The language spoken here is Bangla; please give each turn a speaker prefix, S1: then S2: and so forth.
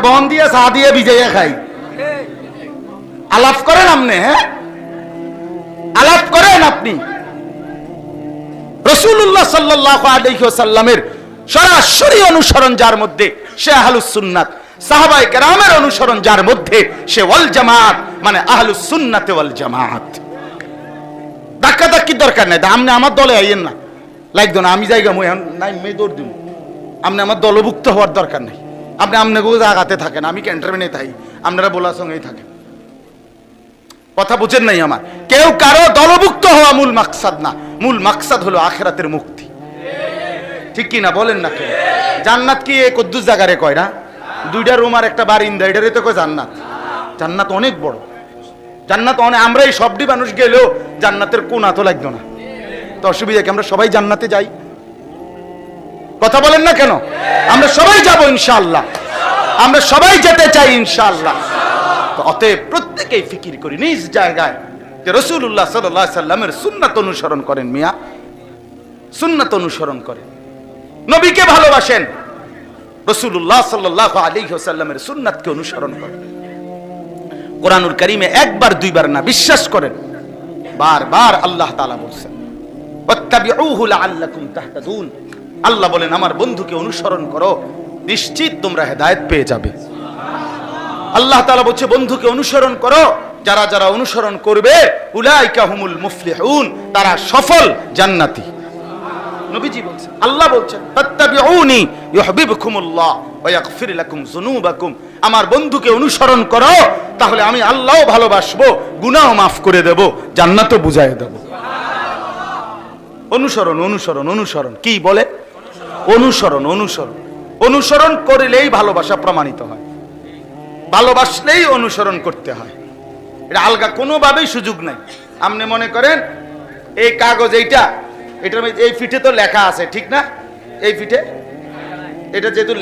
S1: বন দিয়ে চা দিয়ে ভিজাইয়া খাই। আলাপ করেন আপনি, হ্যাঁ আলাপ করেন আপনি। রাসূলুল্লাহ সাল্লাল্লাহু আলাইহি ওয়াসাল্লামের সরাসরি অনুসরণ যার মধ্যে সে আহলুস সুন্নাত, সাহাবায়ে কেরামের অনুসরণ যার মধ্যে সে ওয়াল জামাত, মানে আহলুস সুন্নাত ওয়াল জামাত। ধাক্কা ধাক্কি দরকার নাই, আপনি আমার দলে আইয়েন না, লাগতো না, আমি জায়গা মই নাই মে দৌড় দিব, আপনি আমার দলভুক্ত হওয়ার দরকার নেই। আপনি আপনাকে জায়গাতে থাকেন, আমি ক্যান্টনমেন্টে থাকি, আপনারা বলার সঙ্গেই থাকেন। কথা বুঝেন নাই আমার? কেউ কারো দলভুক্ত হওয়া মূল মাকসাদ না, মূল মাকসাদ হলো আখিরাতের মুক্তি। ঠিক কি না বলেন না? কেন জান্নাত কি এই কদ্দুস জায়গারে কয় না? দুইটা রুম আর একটা বারিন্দা, এটারে তো কয় জান্নাত। জান্নাত অনেক বড়, জান্নাত অনেক। আমরা এই সবটি মানুষ গেলেও জান্নাতের কোনা তো লাগতো না, তো অসুবিধা কি? আমরা সবাই জান্নাতে যাই, কথা বলেন না কেন? আমরা সবাই যাব ইনশাআল্লাহ, আমরা সবাই যেতে চাই ইনশাআল্লাহ। তো অতএব প্রত্যেকেই ফিকির করি নিজ জায়গায় যে রাসূলুল্লাহ সাল্লাল্লাহু আলাইহি সাল্লামের সুন্নাত অনুসরণ করেন। মিয়া সুন্নাত অনুসরণ করেন, নবীকে ভালোবাসেন, রাসূলুল্লাহ সাল্লাল্লাহু আলাইহি ওয়াসাল্লামের সুন্নাতকে অনুসরণ করেন। কোরআনুল কারীমে একবার দুইবার না, বিশ্বাস করেন বারবার আল্লাহ তাআলা বলেন ওয়াত্তাবিউহু লাআল্লাকুম তাহতাদুন। আল্লাহ বলেন আমার বন্ধুকে অনুসরণ করো, নিশ্চিত তোমরা হেদায়েত পেয়ে যাবে। আল্লাহ তাআলা বলছে বন্ধুকে অনুসরণ করো, যারা যারা অনুসরণ করবে উলাইকা হুমুল মুফলিহুন, তারা সফল জান্নাতি। নবীজি বলছেন, আল্লাহ বলছেন ফাত্তাবিউনি ইউহিব্বুকুমুল্লাহ ওয়া ইয়াগফির লাকুম যুনুবাকুম। আমার বন্ধুকে অনুসরণ করো, তাহলে আমি আল্লাহও ভালোবাসবো, গুনাহও মাফ করে দেব, জান্নাতও বুঝাইয়ে দেব। অনুসরণ অনুসরণ অনুসরণ, কি বলে? অনুসরণ অনুসরণ অনুসরণ করলেই ভালোবাসা প্রমাণিত হয়, ভালোবাসলেই অনুসরণ করতে হয়, এটা আলগা কোনোভাবেই সুযোগ নাই। আপনি মনে করেন এই কাগজ এইটা, এটার এই ফিটে তো লেখা আছে, ঠিক না? এই ফিটে এটা যেহেতু